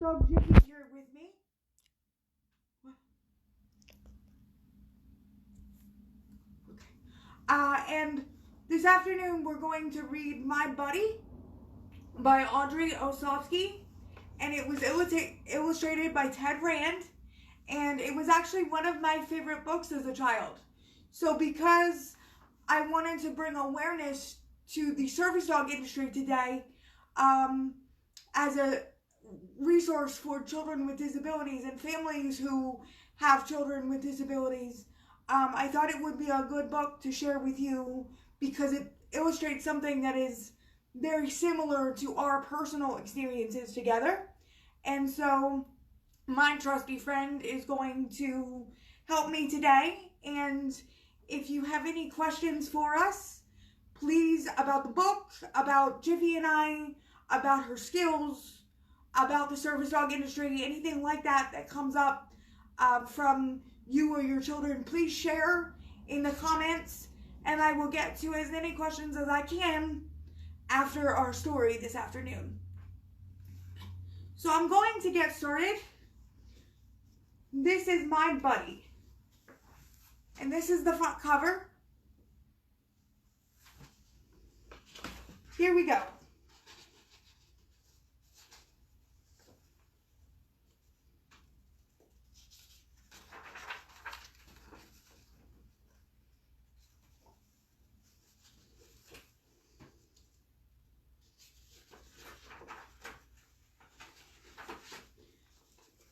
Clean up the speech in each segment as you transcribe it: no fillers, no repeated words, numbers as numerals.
Dog Jiffy here with me. Okay. And this afternoon we're going to read My Buddy by Audrey Osofsky, and it was illustrated by Ted Rand, and it was actually one of my favorite books as a child. So because I wanted to bring awareness to the service dog industry today, as a resource for children with disabilities and families who have children with disabilities, I thought it would be a good book to share with you because it illustrates something that is very similar to our personal experiences together. And so my trusty friend is going to help me today. And if you have any questions for us, please, about the book, about Jiffy and I, about her skills, about the service dog industry, anything like that that comes up from you or your children, please share in the comments, and I will get to as many questions as I can after our story this afternoon. So I'm going to get started. This is My Buddy, and this is the front cover. Here we go.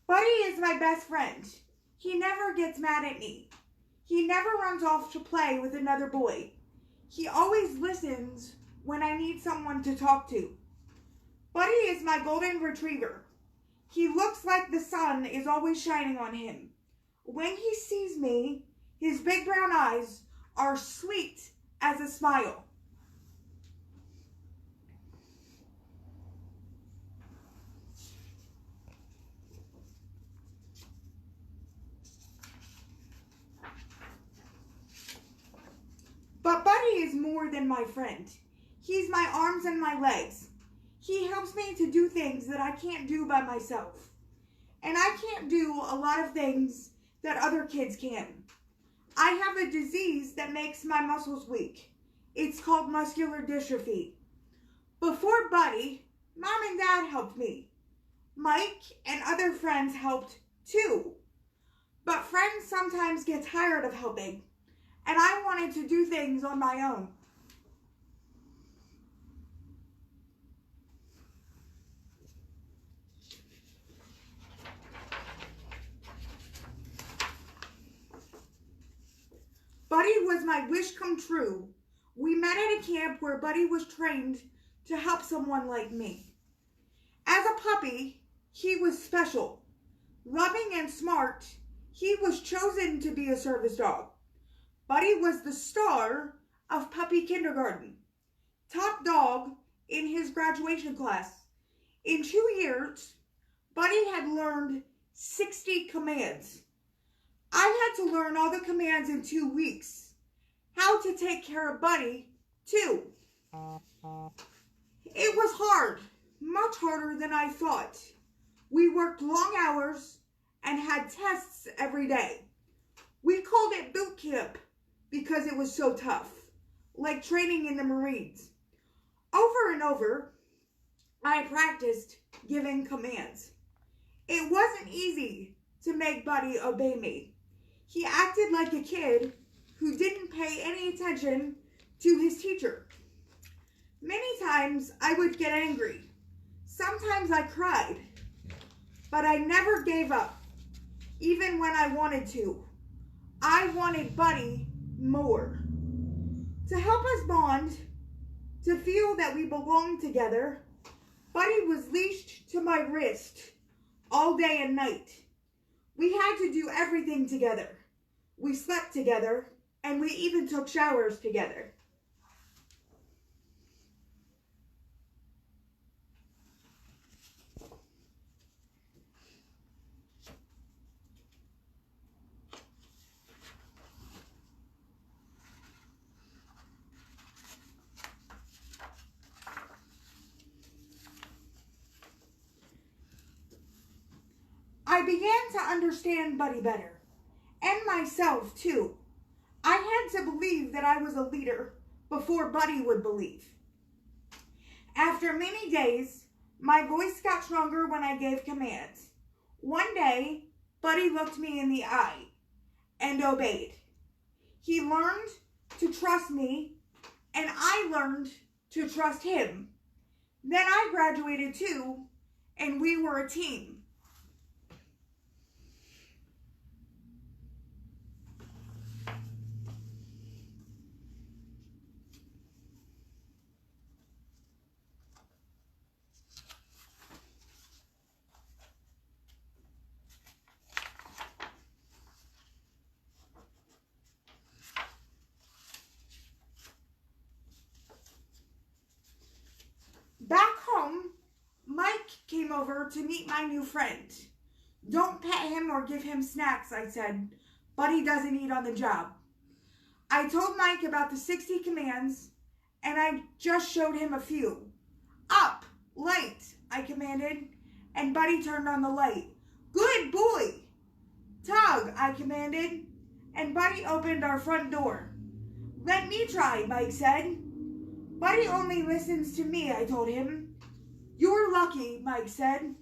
Buddy is my best friend. He never gets mad at me. He never runs off to play with another boy. He always listens when I need someone to talk to. Buddy is my golden retriever. He looks like the sun is always shining on him. When he sees me, his big brown eyes are sweet as a smile. But Buddy is more than my friend. He's my arms and my legs. He helps me to do things that I can't do by myself. And I can't do a lot of things that other kids can. I have a disease that makes my muscles weak. It's called muscular dystrophy. Before Buddy, Mom and Dad helped me. Mike and other friends helped too. But friends sometimes get tired of helping, and I wanted to do things on my own. Buddy was my wish come true. We met at a camp where Buddy was trained to help someone like me. As a puppy, he was special. Loving and smart, he was chosen to be a service dog. Buddy was the star of puppy kindergarten. Top dog in his graduation class. In 2 years, Buddy had learned 60 commands. I had to learn all the commands in 2 weeks. How to take care of Buddy, too. It was hard, much harder than I thought. We worked long hours and had tests every day. We called it boot camp because it was so tough, like training in the Marines. Over and over, I practiced giving commands. It wasn't easy to make Buddy obey me. He acted like a kid who didn't pay any attention to his teacher. Many times I would get angry. Sometimes I cried. But I never gave up, even when I wanted to. I wanted Buddy more. To help us bond, to feel that we belonged together, Buddy was leashed to my wrist all day and night. We had to do everything together. We slept together, and we even took showers together. began to understand Buddy better, and myself too. I had to believe that I was a leader before Buddy would believe. After many days, my voice got stronger when I gave commands. One day, Buddy looked me in the eye and obeyed. He learned to trust me, and I learned to trust him. Then I graduated too, and we were a team. Back home, Mike came over to meet my new friend. Don't pet him or give him snacks, I said. Buddy doesn't eat on the job. I told Mike about the 60 commands, and I just showed him a few. Up, light, I commanded, and Buddy turned on the light. Good boy. Tug, I commanded, and Buddy opened our front door. Let me try, Mike said. Buddy only listens to me, I told him. You're lucky, Mike said.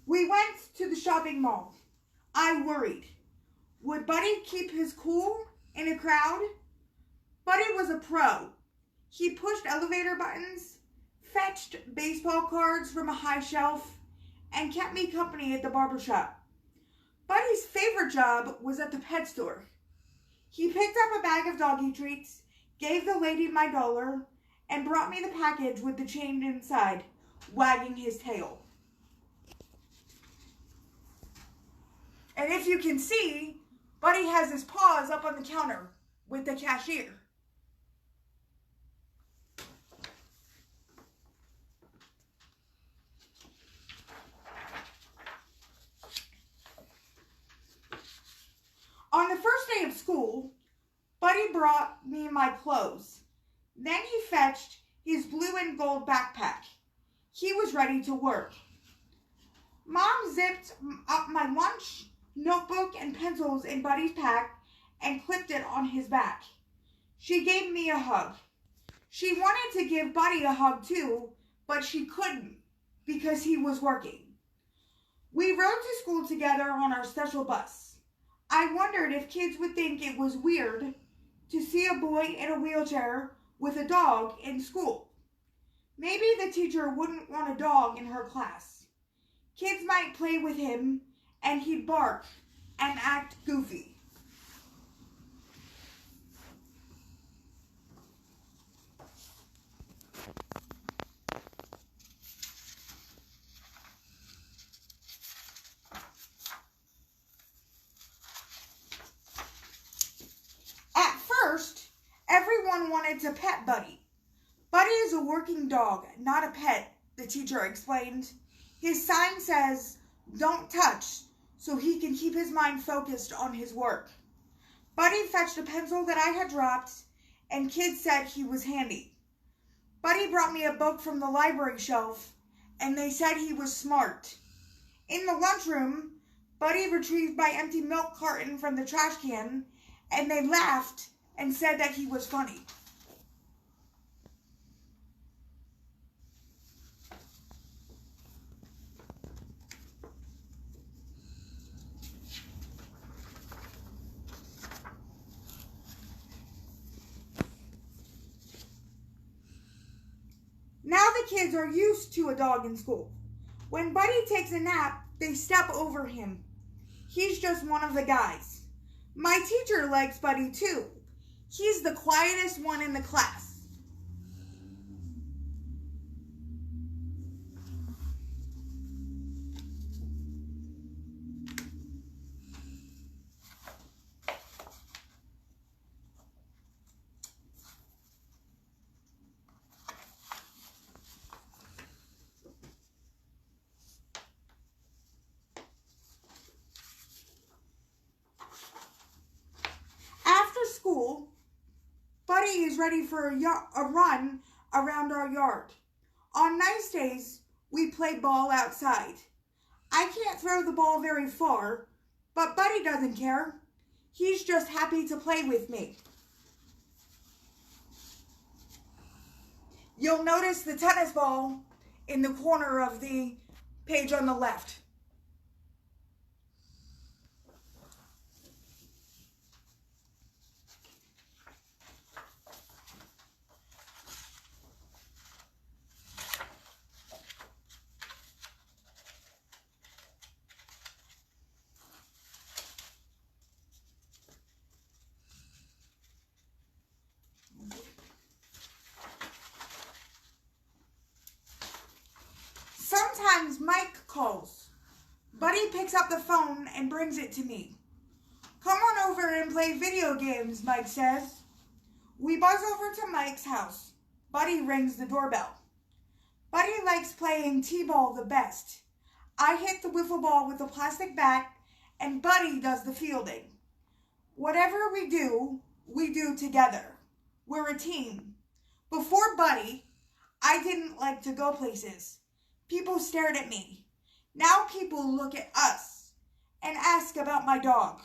We went to the shopping mall. I worried. Would Buddy keep his cool in a crowd? Buddy was a pro. He pushed elevator buttons, fetched baseball cards from a high shelf, and kept me company at the barbershop. Buddy's favorite job was at the pet store. He picked up a bag of doggy treats, gave the lady my $1, and brought me the package with the chain inside, wagging his tail. And if you can see, Buddy has his paws up on the counter with the cashier. On the first day of school, Buddy brought me my clothes. Then he fetched his blue and gold backpack. He was ready to work. Mom zipped up my lunch, notebook, and pencils in Buddy's pack and clipped it on his back. She gave me a hug. She wanted to give Buddy a hug too, but she couldn't because he was working. We rode to school together on our special bus. I wondered if kids would think it was weird to see a boy in a wheelchair with a dog in school. Maybe the teacher wouldn't want a dog in her class. Kids might play with him and he'd bark and act goofy. At first, everyone wanted to pet Buddy. Buddy is a working dog, not a pet, the teacher explained. His sign says, "Don't touch," so he can keep his mind focused on his work. Buddy fetched a pencil that I had dropped, and kids said he was handy. Buddy brought me a book from the library shelf, and they said he was smart. In the lunchroom, Buddy retrieved my empty milk carton from the trash can, and they laughed and said that he was funny. Now the kids are used to a dog in school. When Buddy takes a nap, they step over him. He's just one of the guys. My teacher likes Buddy too. He's the quietest one in the class. Buddy is ready for a run around our yard. On nice days, we play ball outside. I can't throw the ball very far, but Buddy doesn't care. He's just happy to play with me. You'll notice the tennis ball in the corner of the page on the left. Sometimes Mike calls. Buddy picks up the phone and brings it to me. Come on over and play video games, Mike says. We buzz over to Mike's house. Buddy rings the doorbell. Buddy likes playing t-ball the best. I hit the wiffle ball with a plastic bat, and Buddy does the fielding. Whatever we do together. We're a team. Before Buddy, I didn't like to go places. People stared at me. Now people look at us and ask about my dog.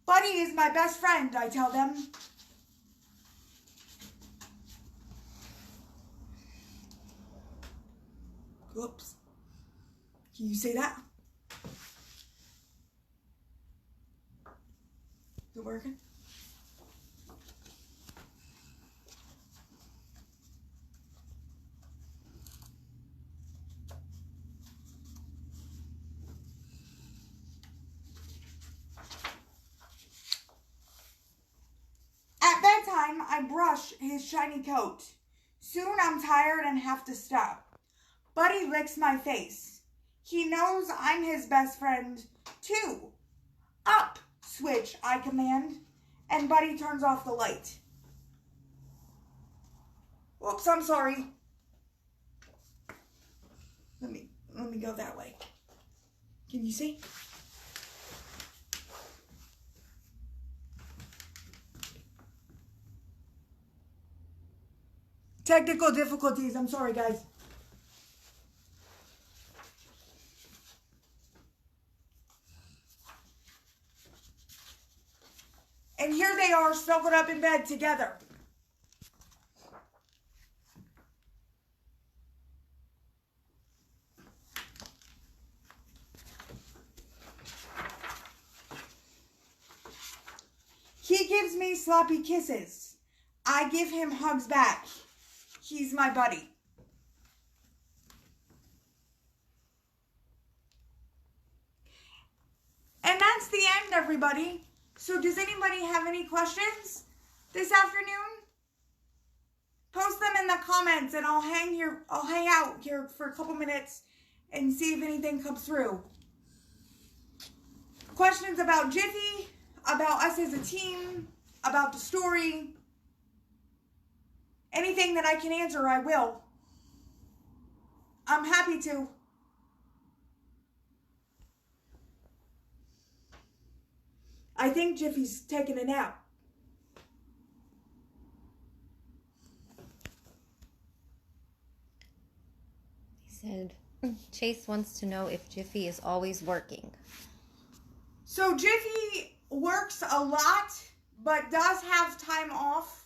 Buddy is my best friend, I tell them. Oops. Can you say that? Is it working? I brush his shiny coat. Soon I'm tired and have to stop. Buddy licks my face. He knows I'm his best friend, too. Up, switch, I command, and Buddy turns off the light. Whoops, I'm sorry. Let me go that way. Can you see? Technical difficulties. I'm sorry, guys. And here they are, snuggled up in bed together. He gives me sloppy kisses. I give him hugs back. He's my buddy. And that's the end, everybody. So does anybody have any questions this afternoon? Post them in the comments and I'll hang out here for a couple minutes and see if anything comes through. Questions about Jiffy, about us as a team, about the story. Anything that I can answer, I will. I'm happy to. I think Jiffy's taking a nap. He said, Chase wants to know if Jiffy is always working. So Jiffy works a lot, but does have time off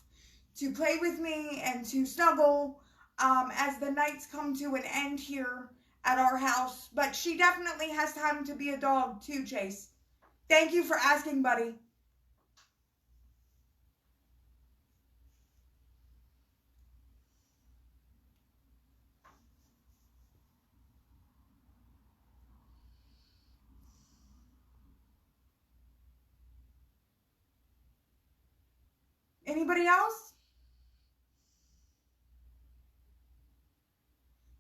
to play with me and to snuggle as the nights come to an end here at our house. But she definitely has time to be a dog too, Chase. Thank you for asking, buddy. Anybody else?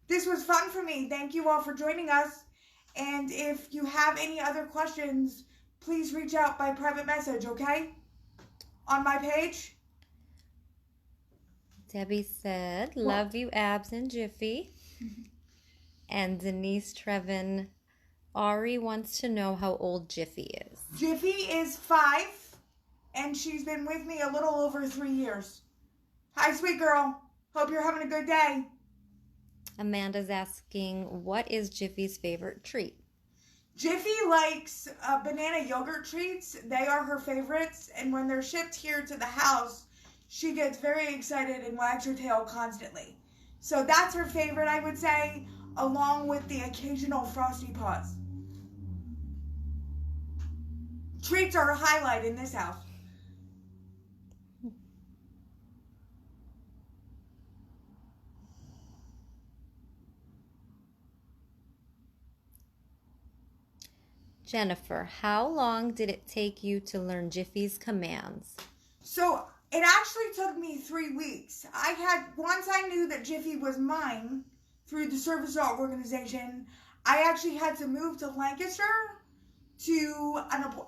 This was fun for me. Thank you all for joining us. And if you have any other questions, please reach out by private message, okay? On my page. Debbie said, love you, Abs and Jiffy. And Denise Trevin, Ari wants to know how old Jiffy is. Jiffy is 5, and she's been with me a little over 3 years. Hi, sweet girl. Hope you're having a good day. Amanda's asking, what is Jiffy's favorite treat? Jiffy likes banana yogurt treats. They are her favorites. And when they're shipped here to the house, she gets very excited and wags her tail constantly. So that's her favorite, I would say, along with the occasional Frosty Paws. Treats are a highlight in this house. Jennifer, how long did it take you to learn Jiffy's commands? So it actually took me 3 weeks. Once I knew that Jiffy was mine through the service dog organization, I actually had to move to Lancaster to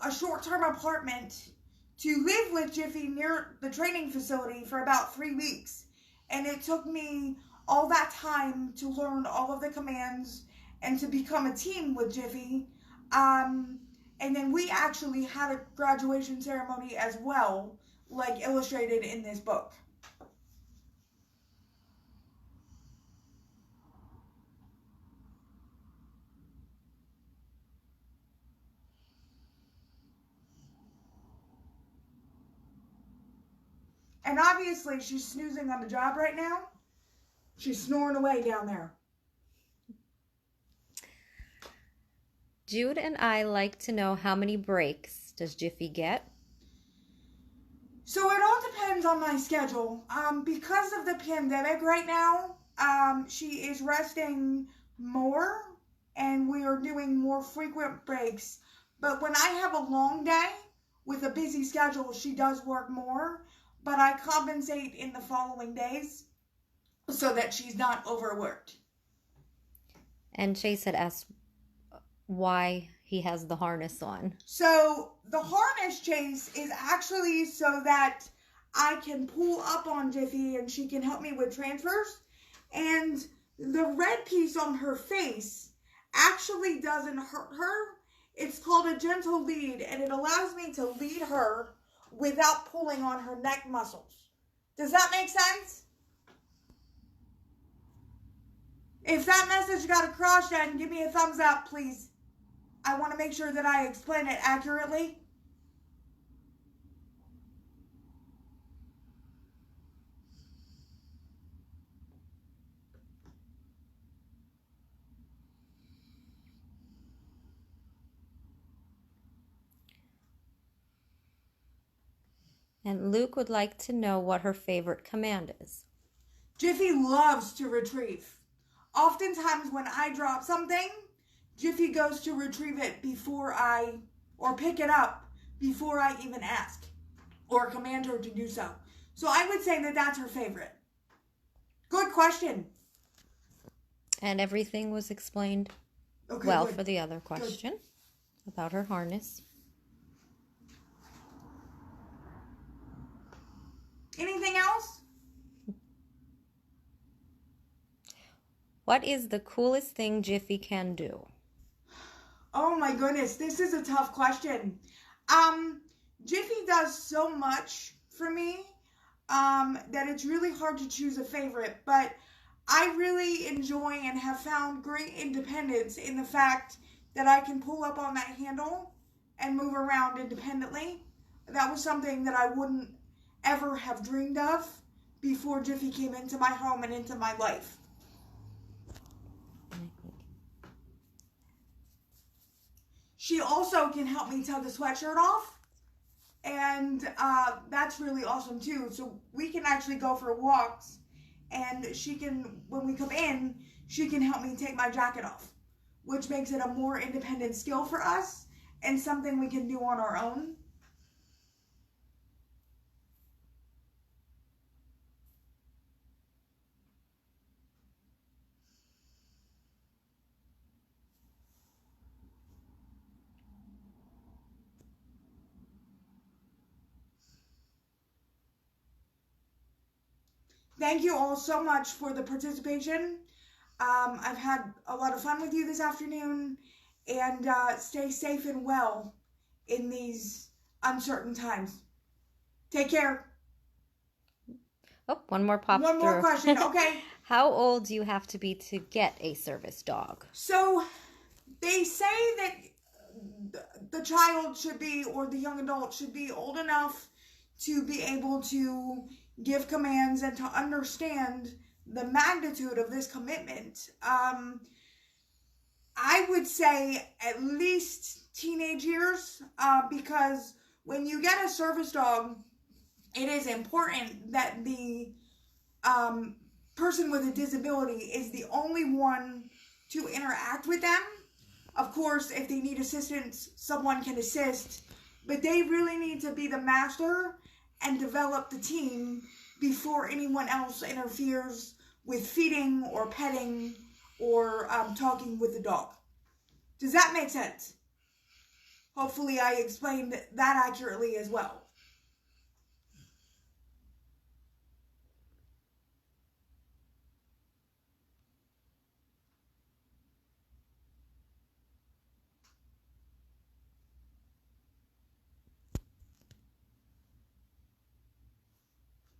a short-term apartment to live with Jiffy near the training facility for about 3 weeks. And it took me all that time to learn all of the commands and to become a team with Jiffy. And then we actually had a graduation ceremony as well, like illustrated in this book. And obviously she's snoozing on the job right now. She's snoring away down there. Jude and I like to know how many breaks does Jiffy get? So it all depends on my schedule. Because of the pandemic right now, she is resting more and we are doing more frequent breaks. But when I have a long day with a busy schedule, she does work more, but I compensate in the following days so that she's not overworked. And Chase had asked why he has the harness on. So the harness, Chase, is actually so that I can pull up on Jiffy and she can help me with transfers. And the red piece on her face actually doesn't hurt her. It's called a gentle lead, and it allows me to lead her without pulling on her neck muscles. Does that make sense? If that message got across, then give me a thumbs up, please. I want to make sure that I explain it accurately. And Luke would like to know what her favorite command is. Jiffy loves to retrieve. Oftentimes when I drop something, Jiffy goes to retrieve it or pick it up before I even ask or command her to do so. So I would say that that's her favorite. Good question. And everything was explained Okay, well good. for the other question about her harness. Anything else? What is the coolest thing Jiffy can do? Oh my goodness, this is a tough question. Jiffy does so much for me that it's really hard to choose a favorite, but I really enjoy and have found great independence in the fact that I can pull up on that handle and move around independently. That was something that I wouldn't ever have dreamed of before Jiffy came into my home and into my life. She also can help me tug a sweatshirt off, and that's really awesome too. So we can actually go for walks, and she can, when we come in, she can help me take my jacket off, which makes it a more independent skill for us and something we can do on our own. Thank you all so much for the participation. I've had a lot of fun with you this afternoon, and stay safe and well in these uncertain times. Take care. Oh, one more popped One more through. question, okay? How old do you have to be to get a service dog? So they say that the child should be, or the young adult should be old enough to be able to give commands and to understand the magnitude of this commitment. I would say at least teenage years, because when you get a service dog, it is important that the person with a disability is the only one to interact with them. Of course, if they need assistance, someone can assist, but they really need to be the master and develop the team before anyone else interferes with feeding or petting or talking with the dog. Does that make sense? Hopefully I explained that accurately as well.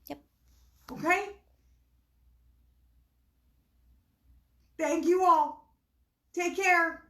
Yep. Okay? Thank you all. Take care.